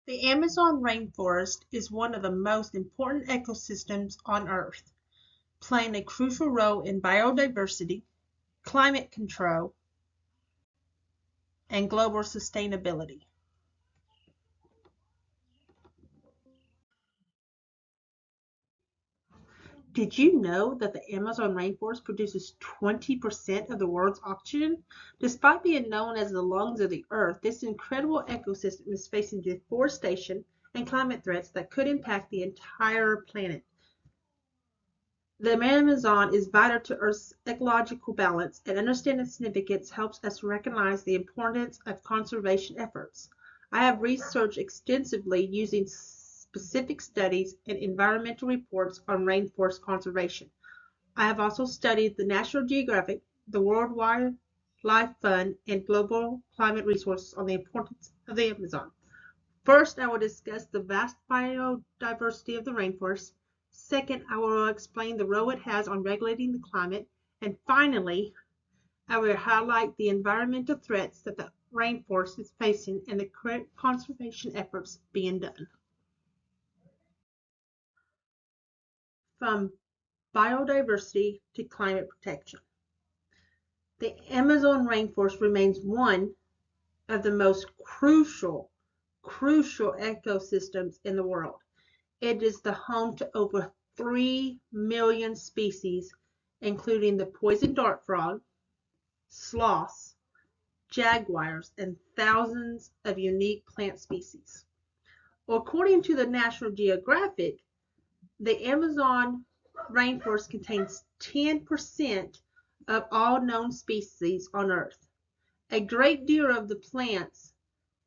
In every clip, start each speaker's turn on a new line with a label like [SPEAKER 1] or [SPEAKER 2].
[SPEAKER 1] The Amazon rainforest is one of the most important ecosystems on Earth, playing a crucial role in biodiversity, climate control, and global sustainability. Did you know that the Amazon rainforest produces 20% of the world's oxygen? Despite being known as the lungs of the earth, this incredible ecosystem is facing deforestation and climate threats that could impact the entire planet. The Amazon is vital to Earth's ecological balance, and understanding its significance helps us recognize the importance of conservation efforts. I have researched extensively using specific studies and environmental reports on rainforest conservation. I have also studied the National Geographic, the World Wildlife Fund, and global climate resources on the importance of the Amazon. First, I will discuss the vast biodiversity of the rainforest. Second, I will explain the role it has on regulating the climate. And finally, I will highlight the environmental threats that the rainforest is facing and the current conservation efforts being done. From biodiversity to climate protection. The Amazon rainforest remains one of the most crucial ecosystems in the world. It is the home to over 3 million species, including the poison dart frog, sloths, jaguars, and thousands of unique plant species. According to the National Geographic, the Amazon rainforest contains 10% of all known species on Earth. A great deal of the plants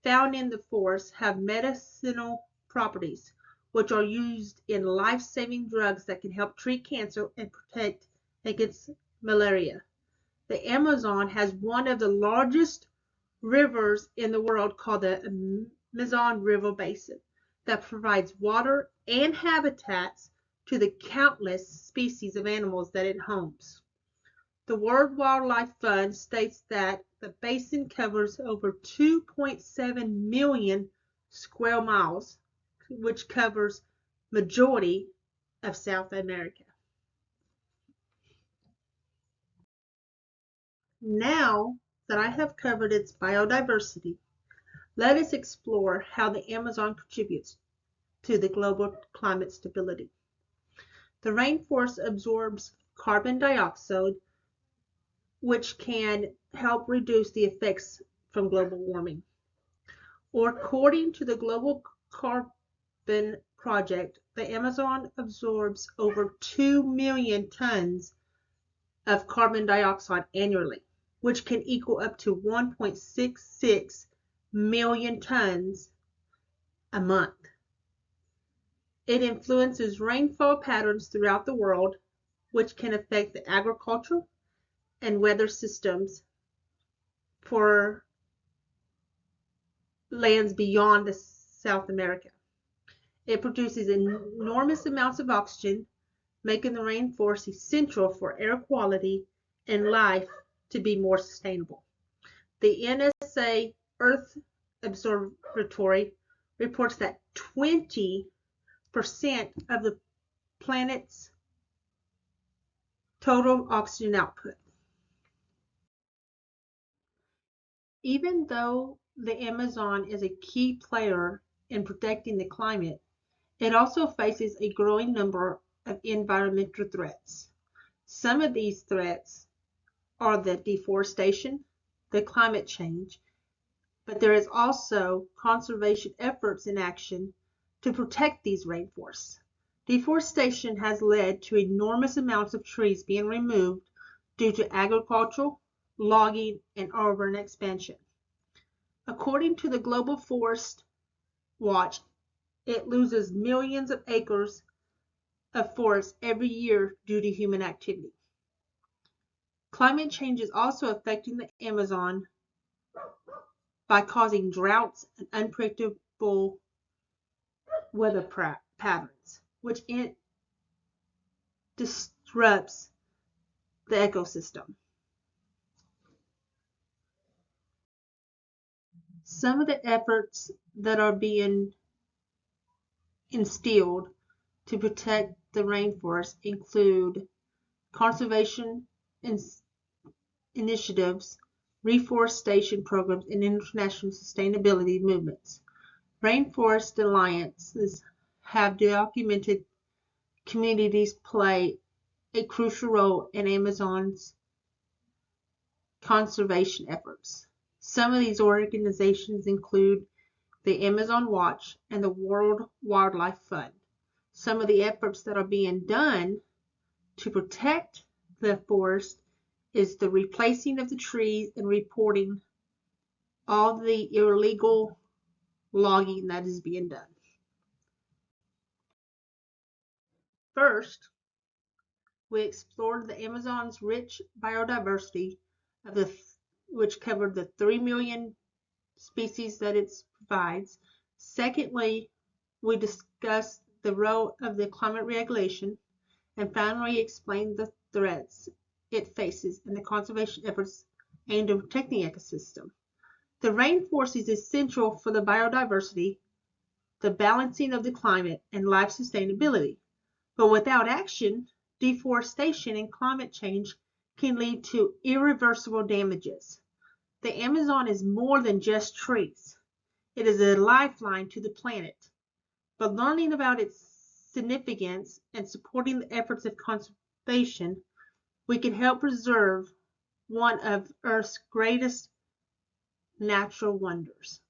[SPEAKER 1] found in the forest have medicinal properties, which are used in life-saving drugs that can help treat cancer and protect against malaria. The Amazon has one of the largest rivers in the world called the Amazon River Basin that provides water and habitats to the countless species of animals that it homes. The World Wildlife Fund states that the basin covers over 2.7 million square miles, which covers majority of South America. Now that I have covered its biodiversity, let us explore how the Amazon contributes to the global climate stability. The rainforest absorbs carbon dioxide, which can help reduce the effects from global warming. According to the Global Carbon Project, the Amazon absorbs over 2 million tons of carbon dioxide annually, which can equal up to 1.66 million tons a month. It influences rainfall patterns throughout the world, which can affect the agriculture and weather systems for lands beyond South America. It produces enormous amounts of oxygen, making the rainforest essential for air quality and life to be more sustainable. The NSA Earth Observatory reports that 20% of the planet's total oxygen output. Even though the Amazon is a key player in protecting the climate, it also faces a growing number of environmental threats. Some of these threats are the deforestation, the climate change, but there is also conservation efforts in action to protect these rainforests. Deforestation has led to enormous amounts of trees being removed due to agricultural, logging, and urban expansion. According to the Global Forest Watch, it loses millions of acres of forest every year due to human activity. Climate change is also affecting the Amazon by causing droughts and unpredictable weather patterns, which disrupts the ecosystem. Some of the efforts that are being instilled to protect the rainforest include conservation initiatives, reforestation programs, and international sustainability movements. Rainforest alliances have documented communities play a crucial role in Amazon's conservation efforts. Some of these organizations include the Amazon Watch and the World Wildlife Fund. Some of the efforts that are being done to protect the forest is the replacing of the trees and reporting all the illegal logging that is being done. First, we explored the Amazon's rich biodiversity of which covered the 3 million species that it provides. Secondly, we discussed the role of the climate regulation, and finally explained the threats it faces and the conservation efforts aimed at protecting the ecosystem. The rainforest is essential for the biodiversity, the balancing of the climate, and life sustainability. But without action, deforestation and climate change can lead to irreversible damages. The Amazon is more than just trees. It is a lifeline to the planet. By learning about its significance and supporting the efforts of conservation, we can help preserve one of Earth's greatest natural wonders.